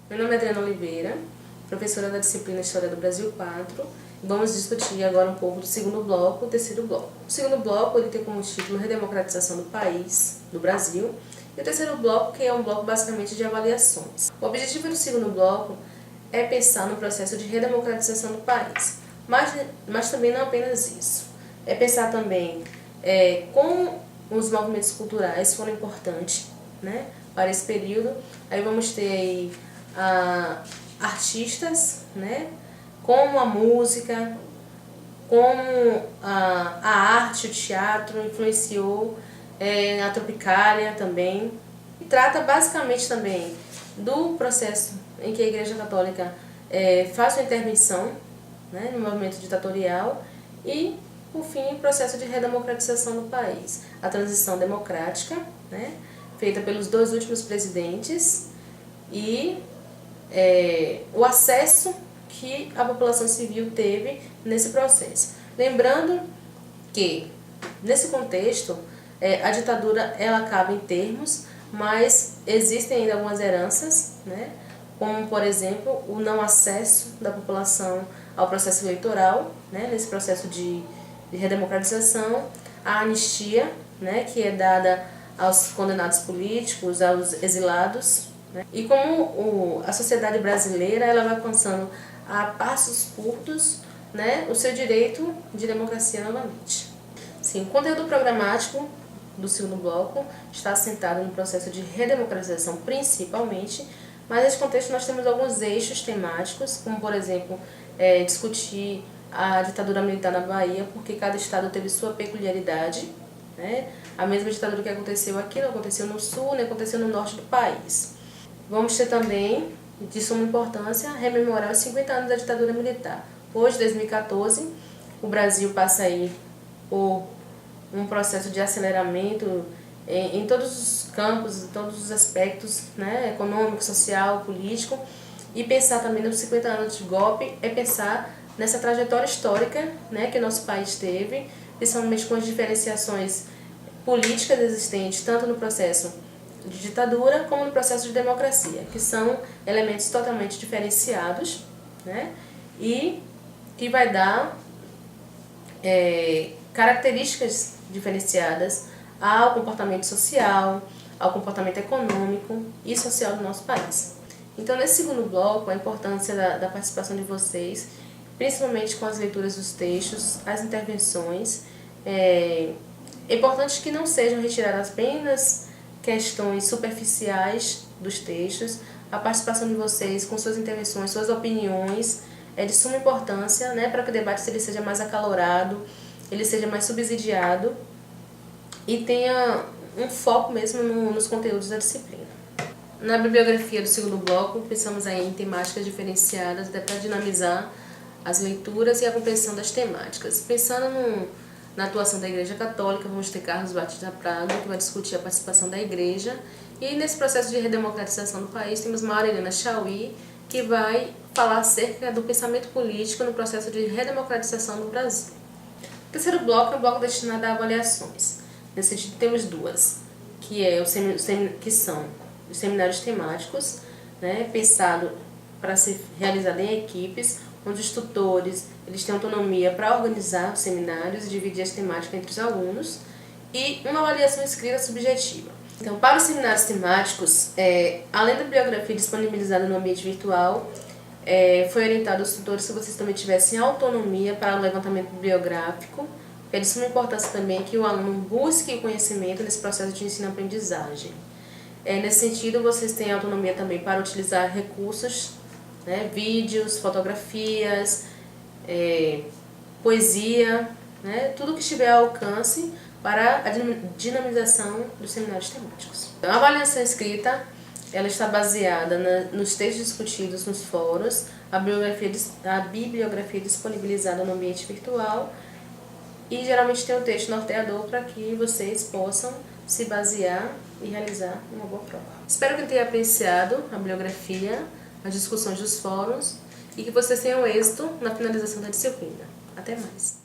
Meu nome é Adriana Oliveira, professora da disciplina História do Brasil 4. Vamos discutir agora um pouco do segundo bloco, o terceiro bloco. O segundo bloco ele tem como título Redemocratização do País, do Brasil, e o terceiro bloco que é um bloco basicamente de avaliações. O objetivo do segundo bloco é pensar no processo de redemocratização do país, mas também não apenas isso. É pensar também como os movimentos culturais foram importantes, né, para esse período. Aí vamos ter aí artistas, né, como a música, como a arte, o teatro influenciou a Tropicália também. E trata basicamente também do processo em que a Igreja Católica faz uma intervenção, né, no movimento ditatorial e, por fim, o processo de redemocratização do país. A transição democrática, né, feita pelos dois últimos presidentes e o acesso que a população civil teve nesse processo. Lembrando que, nesse contexto, a ditadura ela acaba em termos, mas existem ainda algumas heranças, né, como, por exemplo, o não acesso da população ao processo eleitoral, né, nesse processo de redemocratização, a anistia, né, que é dada aos condenados políticos, aos exilados, né, e como a sociedade brasileira ela vai alcançando a passos curtos, né, o seu direito de democracia novamente. Sim, o conteúdo programático do segundo bloco está assentado no processo de redemocratização principalmente, mas nesse contexto nós temos alguns eixos temáticos, como por exemplo, discutir a ditadura militar na Bahia, porque cada estado teve sua peculiaridade, né? A mesma ditadura que aconteceu aqui não aconteceu no sul, nem aconteceu no norte do país. Vamos ter também, de suma importância, rememorar os 50 anos da ditadura militar. Hoje, 2014, o Brasil passa aí por um processo de aceleramento em todos os campos, em todos os aspectos, né, econômico, social, político, e pensar também nos 50 anos de golpe é pensar nessa trajetória histórica, né, que nosso país teve, principalmente com as diferenciações políticas existentes, tanto no processo de ditadura como no processo de democracia, que são elementos totalmente diferenciados, né, e que vai dar características diferenciadas ao comportamento social, ao comportamento econômico e social do nosso país. Então, nesse segundo bloco, a importância da participação de vocês, principalmente com as leituras dos textos, as intervenções. É importante que não sejam retiradas apenas questões superficiais dos textos. A participação de vocês com suas intervenções, suas opiniões, é de suma importância, né, para que o debate ele seja mais acalorado, ele seja mais subsidiado e tenha um foco mesmo nos conteúdos da disciplina. Na bibliografia do segundo bloco, pensamos aí em temáticas diferenciadas, até para dinamizar as leituras e a compreensão das temáticas. Pensando na atuação da Igreja Católica, vamos ter Carlos Batista Prado, que vai discutir a participação da Igreja. E nesse processo de redemocratização do país, temos Maria Helena Chauí, que vai falar acerca do pensamento político no processo de redemocratização do Brasil. O terceiro bloco é um bloco destinado a avaliações. Nesse sentido, temos duas, que são os seminários temáticos, né, pensado para ser realizado em equipes, onde os tutores eles têm autonomia para organizar os seminários e dividir as temáticas entre os alunos, e uma avaliação escrita subjetiva. Então, para os seminários temáticos, além da bibliografia disponibilizada no ambiente virtual, foi orientado aos tutores que vocês também tivessem autonomia para o levantamento bibliográfico. É de suma importância também que o aluno busque o conhecimento nesse processo de ensino-aprendizagem. Nesse sentido, vocês têm autonomia também para utilizar recursos, né, vídeos, fotografias, poesia, né, tudo que estiver ao alcance para a dinamização dos seminários temáticos. Então, a avaliação escrita ela está baseada nos textos discutidos nos fóruns, a bibliografia disponibilizada no ambiente virtual e geralmente tem um texto norteador para que vocês possam se basear e realizar uma boa prova. Espero que tenham apreciado a bibliografia, as discussões dos fóruns e que vocês tenham êxito na finalização da disciplina. Até mais!